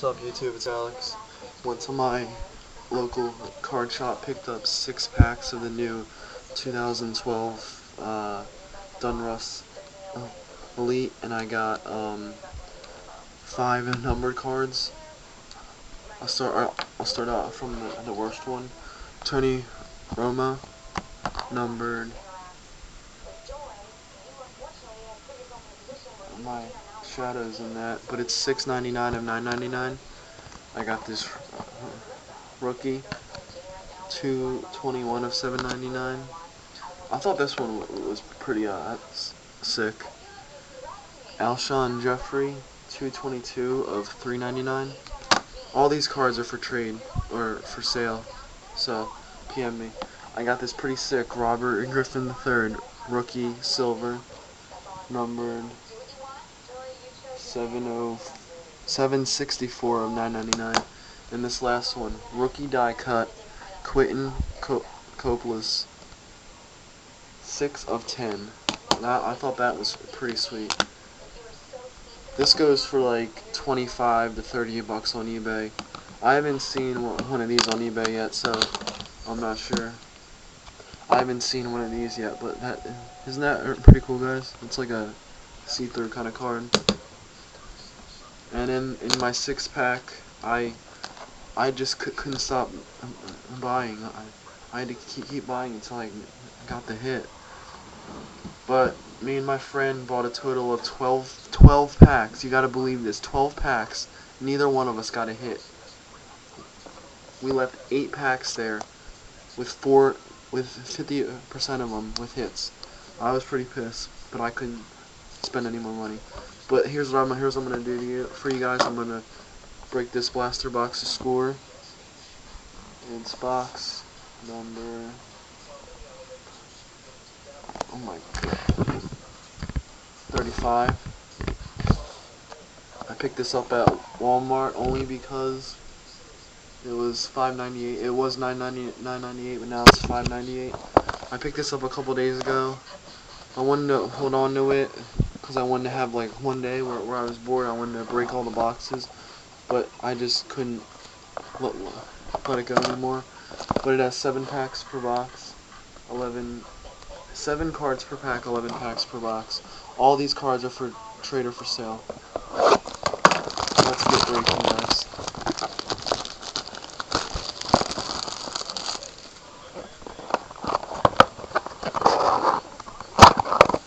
What's up, YouTube? It's Alex. Went to my local card shop, picked up 6 packs of the new 2012 Donruss Elite, and I got 5 numbered cards. I'll start out from the worst one. Tony Roma, numbered. My shadows in that, but it's $6.99 of $9.99. I got this rookie, 221 of $7.99. I thought this one was pretty sick. Alshon Jeffrey, 222 of $3.99. All these cards are for trade or for sale, so PM me. I got this pretty sick Robert Griffin III, rookie, silver, numbered 764 of $9.99. And this last one, rookie die cut, Quentin Copelas, 6 of 10. I thought that was pretty sweet. This goes for like 25 to 30 bucks on eBay. I haven't seen one of these on eBay yet, so I'm not sure. I haven't seen one of these yet, but isn't that pretty cool, guys? It's like a see-through kind of card. And in my 6-pack, I just couldn't stop buying. I had to keep buying until I got the hit. But me and my friend bought a total of 12 packs. You gotta believe this, 12 packs. Neither one of us got a hit. We left 8 packs there with 50% of them with hits. I was pretty pissed, but I couldn't spend any more money. But here's what I'm gonna do for you guys. I'm gonna break this blaster box's score. It's box number. Oh my god. 35. I picked this up at Walmart only because it was $5.98. It was $9.98, but now it's $5.98. I picked this up a couple days ago. I wanted to hold on to it because I wanted to have like one day where I was bored. I wanted to break all the boxes, but I just couldn't let it go anymore. But it has 7 packs per box, 7 cards per pack, 11 packs per box. All these cards are for trade or for sale. Let's get breaking, guys.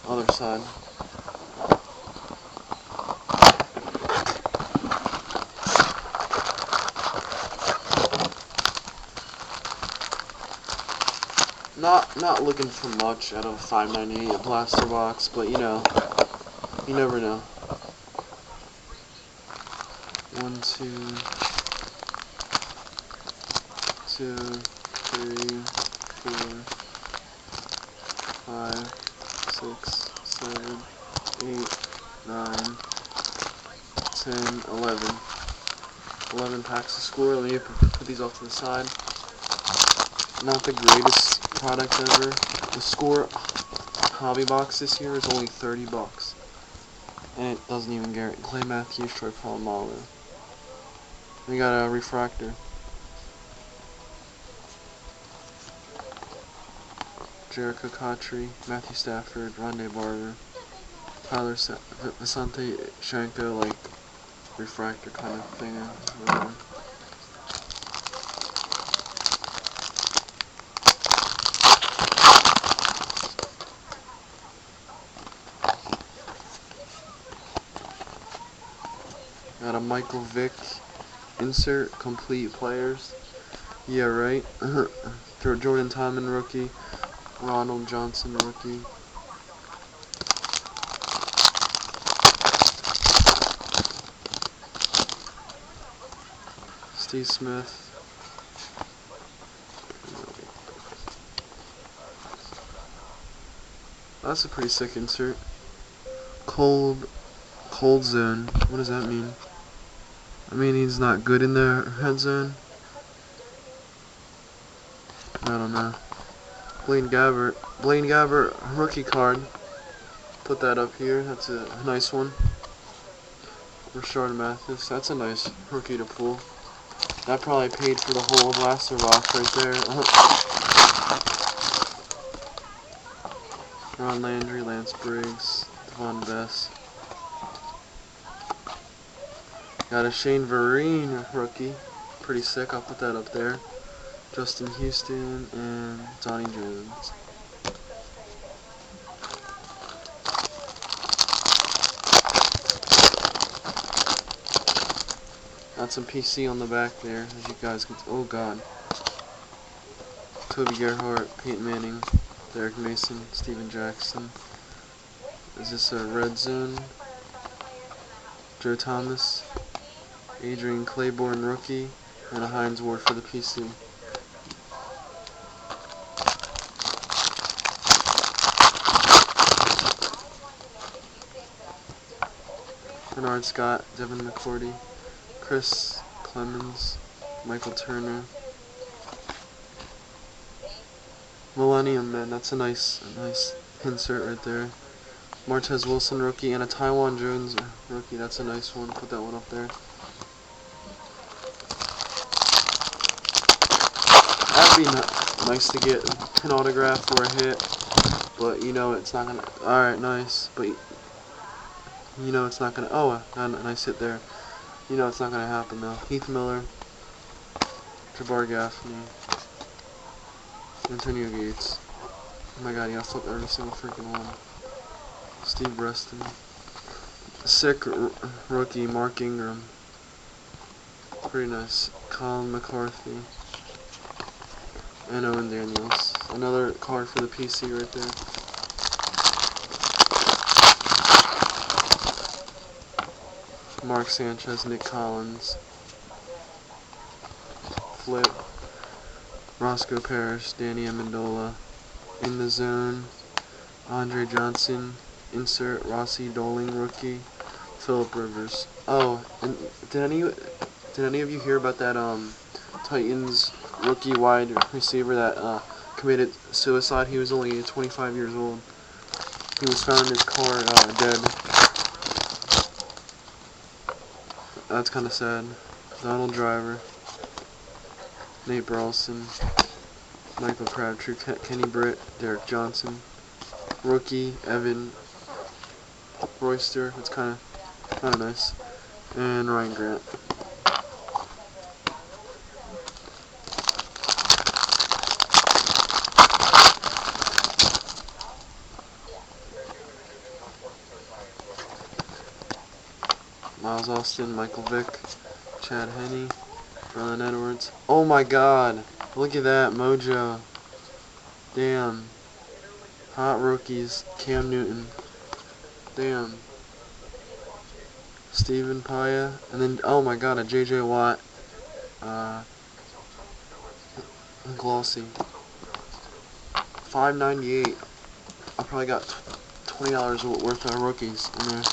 Other side. Not looking for much out of a $5.98 blaster box, but you know, you never know. 1, 2, 2, 3, 4, 5, 6, 7, 8, 9, 10, 11. 11 packs to score. Let me put these off to the side. Not the greatest product ever. The score hobby box this year is only 30 bucks. And it doesn't even guarantee Clay Matthews, Troy Polamalu. We got a refractor. Jericho Cotry, Matthew Stafford, Rondé Barber, Tyler Asante Shanko, like refractor kind of thing. Got a Michael Vick insert, complete players. Yeah, right. Jordan Tillman rookie, Ronald Johnson rookie. Steve Smith. That's a pretty sick insert. Cold zone. What does that mean? I mean he's not good in the red zone. I don't know. Blaine Gabbert rookie card. Put that up here. That's a nice one. Rashard Mathis. That's a nice rookie to pull. That probably paid for the whole blaster box right there. Ron Landry, Lance Briggs, Devon Bess. Got a Shane Vereen rookie. Pretty sick. I'll put that up there. Justin Houston and Donnie Jones. Got some PC on the back there, as you guys can. Oh God. Toby Gerhart, Peyton Manning, Derek Mason, Steven Jackson. Is this a red zone? Joe Thomas, Adrian Claiborne rookie, and a Hines Ward for the PC. Bernard Scott, Devin McCourty, Chris Clemens, Michael Turner. Millennium Man, that's a nice insert right there. Martez Wilson rookie and a Taiwan Jones rookie. That's a nice one. Put that one up there. That'd be nice to get an autograph or a hit, but you know it's not gonna. All right, nice, but you know it's not gonna. Oh, a nice hit there. You know it's not gonna happen though. Heath Miller, Jabbar Gaffney, Antonio Gates. Oh my God, you gotta flip every single freaking one. Steve Reston. Sick rookie, Mark Ingram. Pretty nice. Colin McCarthy. And Owen Daniels. Another card for the PC right there. Mark Sanchez, Nick Collins. Flip. Roscoe Parrish, Danny Amendola. In the Zone. Andre Johnson. Insert Rossi Doling rookie. Phillip Rivers. Oh, and did any of you hear about that Titans rookie wide receiver that committed suicide? He was only 25 years old. He was found in his car dead. That's kind of sad. Donald Driver, Nate Burleson, Michael Crabtree, Kenny Britt, Derek Johnson, rookie Evan Royster. That's kind of nice, and Ryan Grant. Miles Austin, Michael Vick, Chad Henne, Ron Edwards. Oh my God! Look at that mojo. Damn. Hot rookies. Cam Newton. Damn. Stephen Paya. And then, oh my God, a J.J. Watt. Glossy. $5.98. I probably got $20 worth of rookies in there.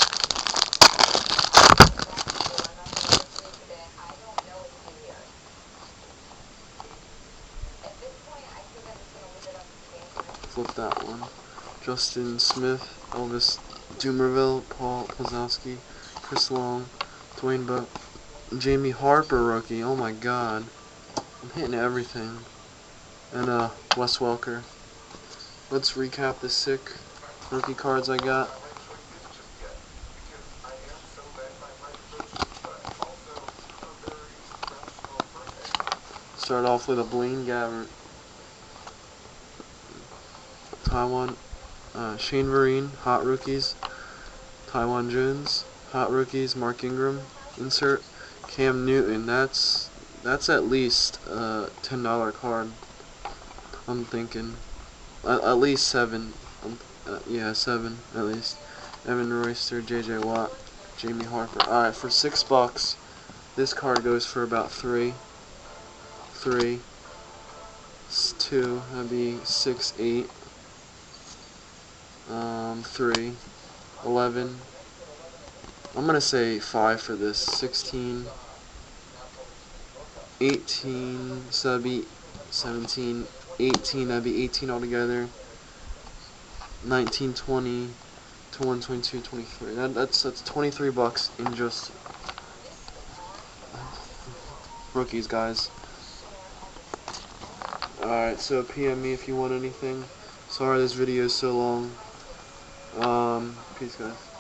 Flip that one. Justin Smith, Elvis Dumerville, Paul Plazowski, Chris Long, Dwayne Buck, Jamie Harper rookie. Oh my God, I'm hitting everything. And Wes Welker. Let's recap the sick rookie cards I got. Start off with a Blaine Gabbert. Taiwan, Shane Vereen, hot rookies. Taiwan Jones, hot rookies. Mark Ingram, insert. Cam Newton, that's at least a $10 card. I'm thinking at least 7. Yeah, 7 at least. Evan Royster, J.J. Watt, Jamie Harper. All right, for $6, this card goes for about 3. 2. That'd be 6, 8. 3, 11. I'm gonna say 5 for this. 16, 18. So that'd be 17, 18. That'd be 18 altogether. 19, 20, 21, 22, 23. That's $23 in just rookies, guys. Alright, so PM me if you want anything. Sorry this video is so long. Peace, guys.